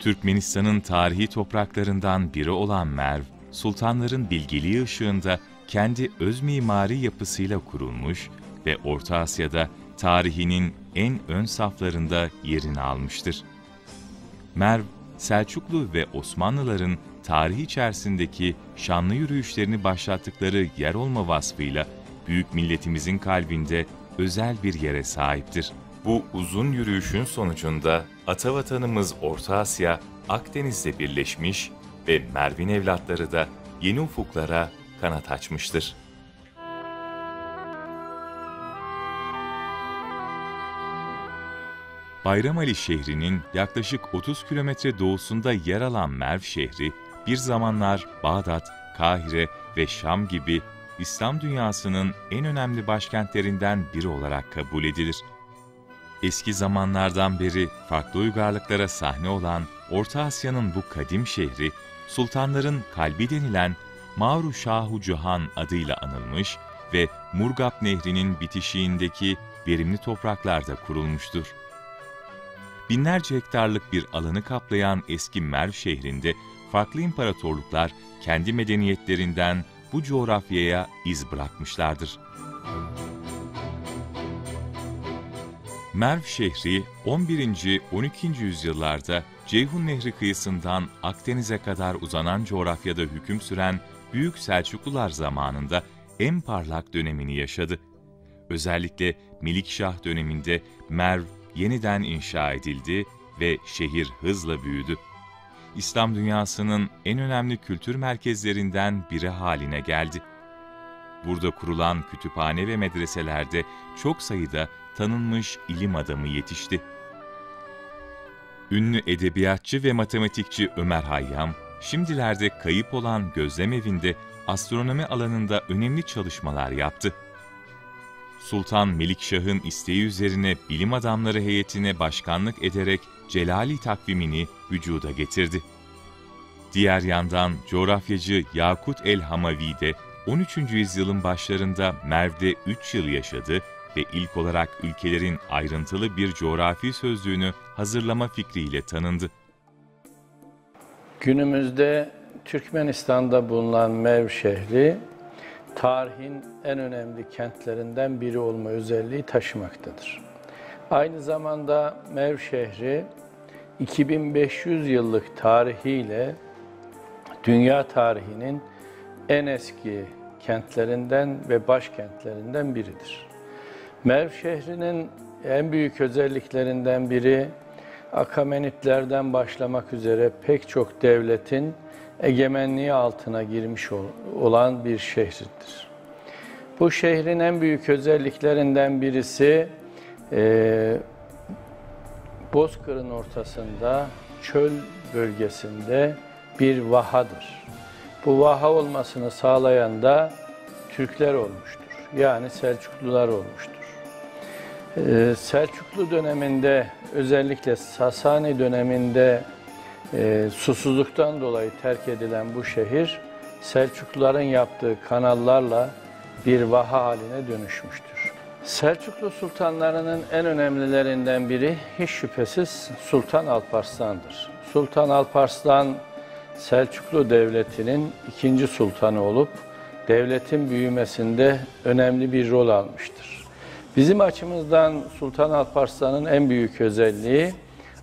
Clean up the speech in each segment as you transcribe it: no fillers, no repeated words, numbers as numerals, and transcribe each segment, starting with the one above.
Türkmenistan'ın tarihi topraklarından biri olan Merv, sultanların bilgeliği ışığında kendi öz mimari yapısıyla kurulmuş ve Orta Asya'da tarihinin en ön saflarında yerini almıştır. Merv, Selçuklu ve Osmanlıların tarihi içerisindeki şanlı yürüyüşlerini başlattıkları yer olma vasfıyla büyük milletimizin kalbinde özel bir yere sahiptir. Bu uzun yürüyüşün sonucunda atavatanımız Orta Asya, Akdeniz'de birleşmiş ve Merv'in evlatları da yeni ufuklara kanat açmıştır. Bayramali şehrinin yaklaşık 30 kilometre doğusunda yer alan Merv şehri, bir zamanlar Bağdat, Kahire ve Şam gibi İslam dünyasının en önemli başkentlerinden biri olarak kabul edilir. Eski zamanlardan beri farklı uygarlıklara sahne olan Orta Asya'nın bu kadim şehri, sultanların kalbi denilen Mağru Şahu Cihan adıyla anılmış ve Murgab Nehri'nin bitişiğindeki verimli topraklarda kurulmuştur. Binlerce hektarlık bir alanı kaplayan eski Merv şehrinde farklı imparatorluklar kendi medeniyetlerinden bu coğrafyaya iz bırakmışlardır. Merv şehri 11. 12. yüzyıllarda Ceyhun Nehri kıyısından Akdeniz'e kadar uzanan coğrafyada hüküm süren Büyük Selçuklular zamanında en parlak dönemini yaşadı. Özellikle Melikşah döneminde Merv yeniden inşa edildi ve şehir hızla büyüdü. İslam dünyasının en önemli kültür merkezlerinden biri haline geldi. Burada kurulan kütüphane ve medreselerde çok sayıda tanınmış ilim adamı yetişti. Ünlü edebiyatçı ve matematikçi Ömer Hayyam, şimdilerde kayıp olan gözlem evinde astronomi alanında önemli çalışmalar yaptı. Sultan Melikşah'ın isteği üzerine bilim adamları heyetine başkanlık ederek Celali takvimini vücuda getirdi. Diğer yandan coğrafyacı Yakut el-Hamavi de 13. yüzyılın başlarında Merv'de 3 yıl yaşadı ve ilk olarak ülkelerin ayrıntılı bir coğrafi sözlüğünü hazırlama fikriyle tanındı. Günümüzde Türkmenistan'da bulunan Merv şehri, tarihin en önemli kentlerinden biri olma özelliği taşımaktadır. Aynı zamanda Merv şehri, 2500 yıllık tarihiyle dünya tarihinin en eski kentlerinden ve başkentlerinden biridir. Merv şehrinin en büyük özelliklerinden biri, Akamenitlerden başlamak üzere pek çok devletin egemenliği altına girmiş olan bir şehirdir. Bu şehrin en büyük özelliklerinden birisi, Bozkır'ın ortasında, çöl bölgesinde bir vahadır. Bu vaha olmasını sağlayan da Türkler olmuştur. Yani Selçuklular olmuştur. Selçuklu döneminde, özellikle Sasani döneminde susuzluktan dolayı terk edilen bu şehir, Selçukluların yaptığı kanallarla bir vaha haline dönüşmüştür. Selçuklu sultanlarının en önemlilerinden biri hiç şüphesiz Sultan Alparslan'dır. Sultan Alparslan, Selçuklu Devleti'nin ikinci sultanı olup, devletin büyümesinde önemli bir rol almıştır. Bizim açımızdan Sultan Alparslan'ın en büyük özelliği,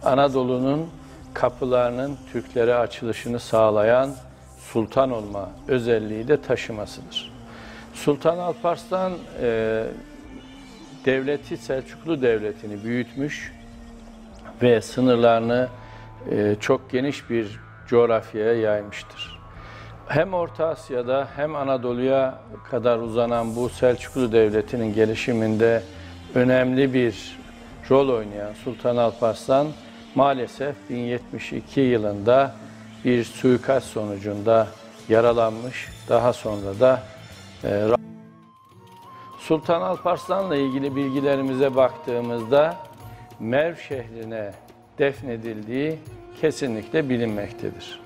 Anadolu'nun kapılarının Türklere açılışını sağlayan sultan olma özelliği de taşımasıdır. Sultan Alparslan, Selçuklu Devleti'ni büyütmüş ve sınırlarını çok geniş bir coğrafyaya yaymıştır. Hem Orta Asya'da hem Anadolu'ya kadar uzanan bu Selçuklu Devleti'nin gelişiminde önemli bir rol oynayan Sultan Alparslan, maalesef 1072 yılında bir suikast sonucunda yaralanmış, daha sonra da Sultan Alparslan'la ilgili bilgilerimize baktığımızda Merv şehrine defnedildiği kesinlikle bilinmektedir.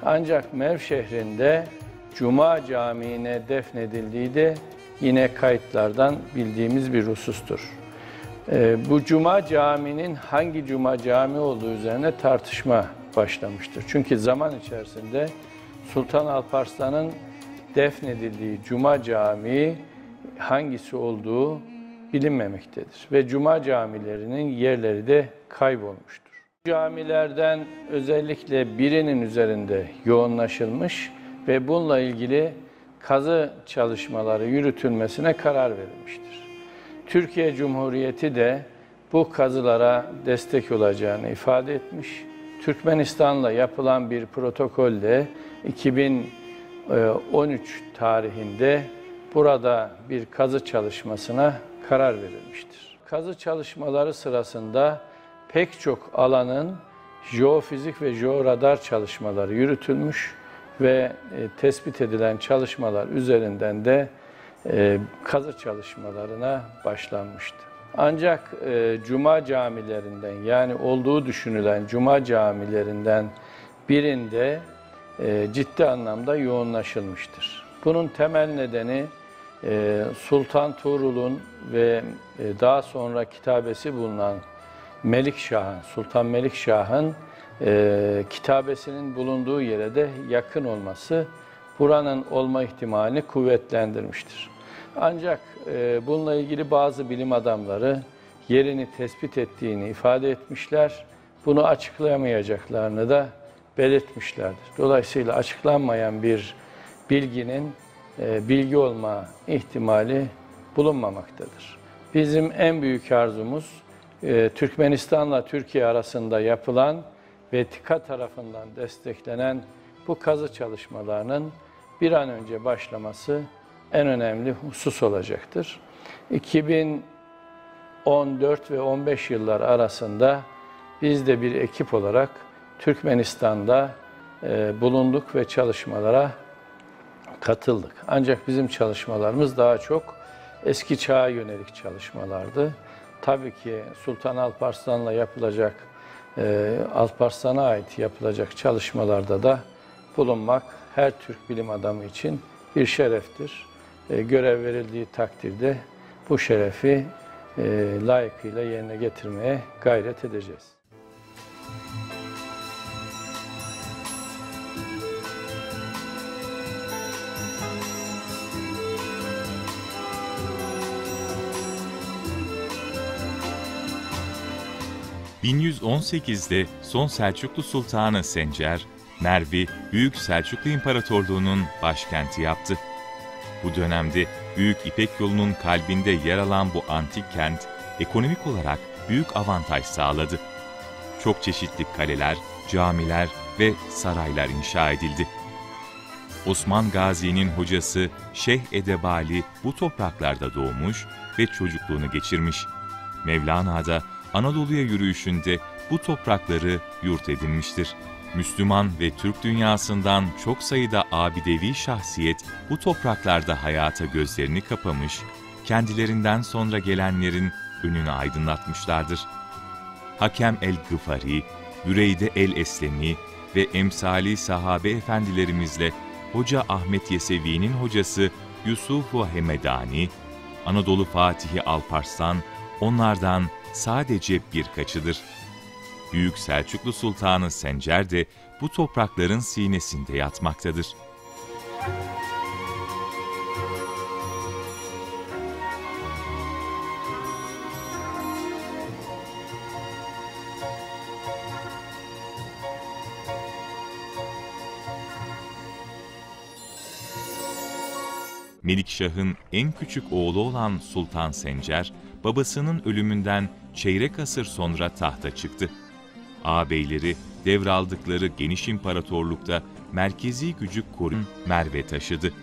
Ancak Merv şehrinde Cuma Camii'ne defnedildiği de yine kayıtlardan bildiğimiz bir husustur. Bu Cuma Camii'nin hangi Cuma Camii olduğu üzerine tartışma başlamıştır. Çünkü zaman içerisinde Sultan Alparslan'ın defnedildiği Cuma Camii hangisi olduğu bilinmemektedir. Ve Cuma camilerinin yerleri de kaybolmuştur. Camilerden özellikle birinin üzerinde yoğunlaşılmış ve bununla ilgili kazı çalışmaları yürütülmesine karar verilmiştir. Türkiye Cumhuriyeti de bu kazılara destek olacağını ifade etmiş. Türkmenistan'la yapılan bir protokolle 2013 tarihinde burada bir kazı çalışmasına karar verilmiştir. Kazı çalışmaları sırasında pek çok alanın jeofizik ve jeoradar çalışmaları yürütülmüş ve tespit edilen çalışmalar üzerinden de kazı çalışmalarına başlanmıştı. Ancak Cuma camilerinden, yani olduğu düşünülen Cuma camilerinden birinde ciddi anlamda yoğunlaşılmıştır. Bunun temel nedeni Sultan Tuğrul'un ve daha sonra kitabesi bulunan Melikşah'ın, Sultan Melikşah'ın kitabesinin bulunduğu yere de yakın olması buranın olma ihtimalini kuvvetlendirmiştir. Ancak bununla ilgili bazı bilim adamları yerini tespit ettiğini ifade etmişler. Bunu açıklayamayacaklarını da belirtmişlerdir. Dolayısıyla açıklanmayan bir bilginin bilgi olma ihtimali bulunmamaktadır. Bizim en büyük arzumuz Türkmenistan'la Türkiye arasında yapılan ve TİKA tarafından desteklenen bu kazı çalışmalarının bir an önce başlaması en önemli husus olacaktır. 2014 ve 15 yıllar arasında biz de bir ekip olarak Türkmenistan'da bulunduk ve çalışmalara katıldık. Ancak bizim çalışmalarımız daha çok eski çağa yönelik çalışmalardı. Tabii ki Sultan Alparslan'la yapılacak, Alparslan'a ait yapılacak çalışmalarda da bulunmak her Türk bilim adamı için bir şereftir. Görev verildiği takdirde bu şerefi layıkıyla yerine getirmeye gayret edeceğiz. ...1118'de son Selçuklu Sultanı Sencer, Merv'i Büyük Selçuklu İmparatorluğu'nun başkenti yaptı. Bu dönemde Büyük İpek Yolu'nun kalbinde yer alan bu antik kent, ekonomik olarak büyük avantaj sağladı. Çok çeşitli kaleler, camiler ve saraylar inşa edildi. Osman Gazi'nin hocası Şeyh Edebali bu topraklarda doğmuş ve çocukluğunu geçirmiş. Mevlana da Anadolu'ya yürüyüşünde bu toprakları yurt edinmiştir. Müslüman ve Türk dünyasından çok sayıda abidevi şahsiyet bu topraklarda hayata gözlerini kapamış, kendilerinden sonra gelenlerin önünü aydınlatmışlardır. Hakem el-Gıfari, Büreyde el-Eslemi ve emsali sahabe efendilerimizle Hoca Ahmet Yesevi'nin hocası Yusuf-u Hemedani, Anadolu Fatihi Alparslan, onlardan sadece birkaçıdır. Büyük Selçuklu Sultanı Sencer de bu toprakların sinesinde yatmaktadır. Melikşah'ın en küçük oğlu olan Sultan Sencer, babasının ölümünden çeyrek asır sonra tahta çıktı. Ağabeyleri devraldıkları geniş imparatorlukta merkezi gücü korun Merv'e taşıdı.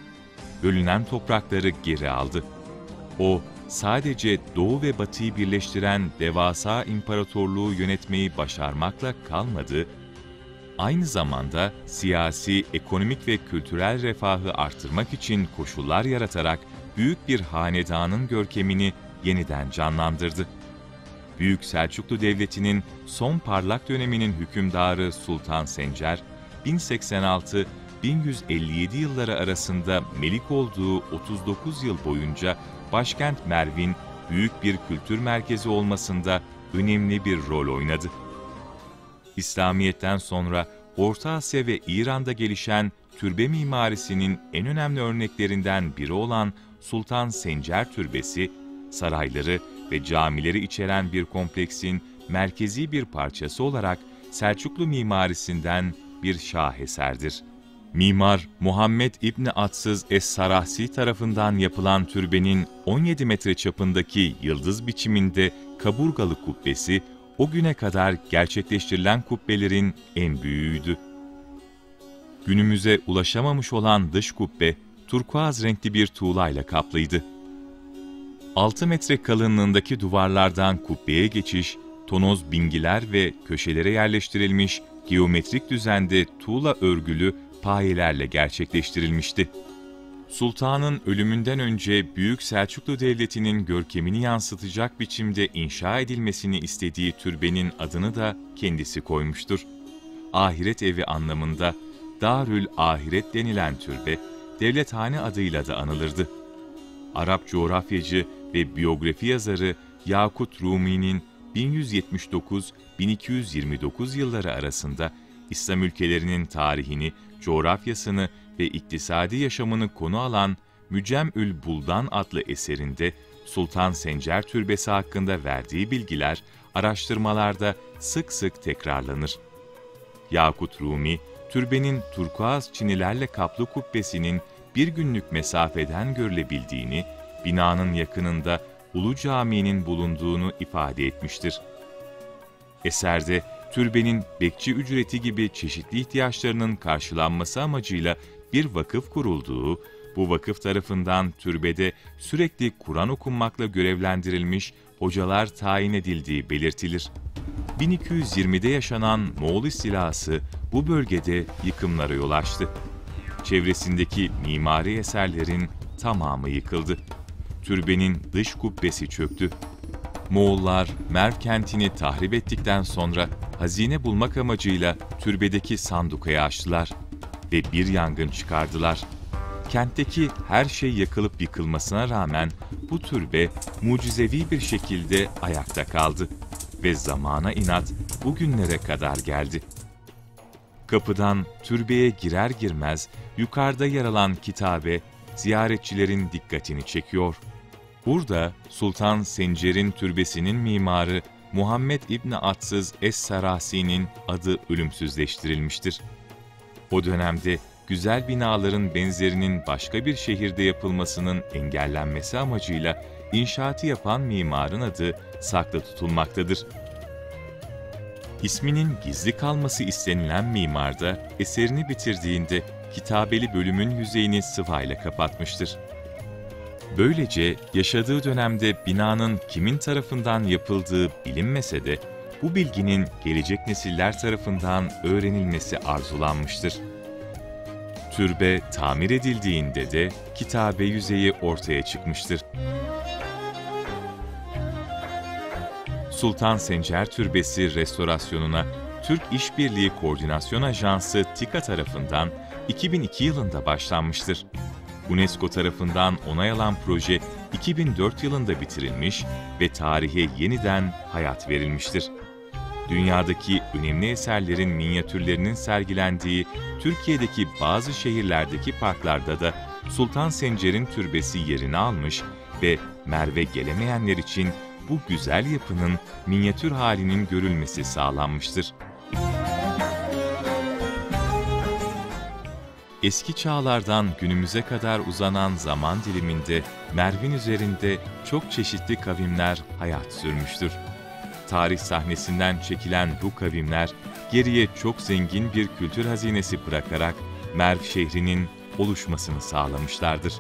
Bölünen toprakları geri aldı. O, sadece Doğu ve Batı'yı birleştiren devasa imparatorluğu yönetmeyi başarmakla kalmadı, aynı zamanda siyasi, ekonomik ve kültürel refahı artırmak için koşullar yaratarak büyük bir hanedanın görkemini yeniden canlandırdı. Büyük Selçuklu Devleti'nin son parlak döneminin hükümdarı Sultan Sencer, 1086-1157 yılları arasında melik olduğu 39 yıl boyunca başkent Merv'in büyük bir kültür merkezi olmasında önemli bir rol oynadı. İslamiyet'ten sonra Orta Asya ve İran'da gelişen türbe mimarisinin en önemli örneklerinden biri olan Sultan Sencer Türbesi, sarayları ve camileri içeren bir kompleksin merkezi bir parçası olarak Selçuklu mimarisinden bir şaheserdir. Mimar Muhammed İbni Atsız Es-Sarahsi tarafından yapılan türbenin 17 metre çapındaki yıldız biçiminde kaburgalı kubbesi, o güne kadar gerçekleştirilen kubbelerin en büyüğüydü. Günümüze ulaşamamış olan dış kubbe, turkuaz renkli bir tuğlayla kaplıydı. 6 metre kalınlığındaki duvarlardan kubbeye geçiş, tonoz bingiler ve köşelere yerleştirilmiş geometrik düzende tuğla örgülü payelerle gerçekleştirilmişti. Sultanın ölümünden önce Büyük Selçuklu Devleti'nin görkemini yansıtacak biçimde inşa edilmesini istediği türbenin adını da kendisi koymuştur. Ahiret evi anlamında Darül Ahiret denilen türbe, devlethane adıyla da anılırdı. Arap coğrafyacı ve biyografi yazarı Yakut Rumi'nin 1179-1229 yılları arasında İslam ülkelerinin tarihini, coğrafyasını ve iktisadi yaşamını konu alan Mücem'ül Buldan adlı eserinde Sultan Sencer Türbesi hakkında verdiği bilgiler araştırmalarda sık sık tekrarlanır. Yakut Rumi, türbenin turkuaz çinilerle kaplı kubbesinin bir günlük mesafeden görülebildiğini, binanın yakınında Ulu Cami'nin bulunduğunu ifade etmiştir. Eserde, türbenin bekçi ücreti gibi çeşitli ihtiyaçlarının karşılanması amacıyla bir vakıf kurulduğu, bu vakıf tarafından türbede sürekli Kur'an okunmakla görevlendirilmiş hocalar tayin edildiği belirtilir. 1220'de yaşanan Moğol istilası bu bölgede yıkımlara yol açtı. Çevresindeki mimari eserlerin tamamı yıkıldı. Türbenin dış kubbesi çöktü. Moğollar Merv kentini tahrip ettikten sonra hazine bulmak amacıyla türbedeki sandukayı açtılar ve bir yangın çıkardılar. Kentteki her şey yakılıp yıkılmasına rağmen bu türbe mucizevi bir şekilde ayakta kaldı ve zamana inat bugünlere kadar geldi. Kapıdan türbeye girer girmez yukarıda yer alan kitabe ziyaretçilerin dikkatini çekiyor. Burada Sultan Sencer'in türbesinin mimarı Muhammed İbni Atsız Es-Sarahsi'nin adı ölümsüzleştirilmiştir. O dönemde güzel binaların benzerinin başka bir şehirde yapılmasının engellenmesi amacıyla inşaatı yapan mimarın adı saklı tutulmaktadır. İsminin gizli kalması istenilen mimar da eserini bitirdiğinde kitabeli bölümün yüzeyini sıvayla kapatmıştır. Böylece yaşadığı dönemde binanın kimin tarafından yapıldığı bilinmese de bu bilginin gelecek nesiller tarafından öğrenilmesi arzulanmıştır. Türbe tamir edildiğinde de kitabe yüzeyi ortaya çıkmıştır. Sultan Sencer Türbesi restorasyonuna Türk İşbirliği Koordinasyon Ajansı TİKA tarafından 2002 yılında başlanmıştır. UNESCO tarafından onay alan proje 2004 yılında bitirilmiş ve tarihe yeniden hayat verilmiştir. Dünyadaki önemli eserlerin minyatürlerinin sergilendiği Türkiye'deki bazı şehirlerdeki parklarda da Sultan Sencer'in türbesi yerini almış ve Merv'e gelemeyenler için bu güzel yapının minyatür halinin görülmesi sağlanmıştır. Eski çağlardan günümüze kadar uzanan zaman diliminde Merv'in üzerinde çok çeşitli kavimler hayat sürmüştür. Tarih sahnesinden çekilen bu kavimler geriye çok zengin bir kültür hazinesi bırakarak Merv şehrinin oluşmasını sağlamışlardır.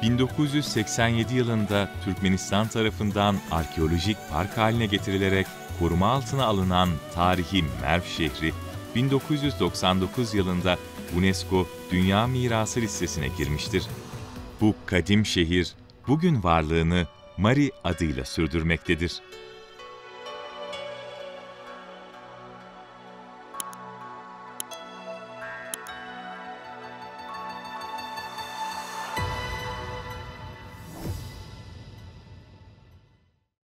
1987 yılında Türkmenistan tarafından arkeolojik park haline getirilerek koruma altına alınan tarihi Merv şehri, 1999 yılında UNESCO Dünya Mirası listesine girmiştir. Bu kadim şehir, bugün varlığını Mari adıyla sürdürmektedir.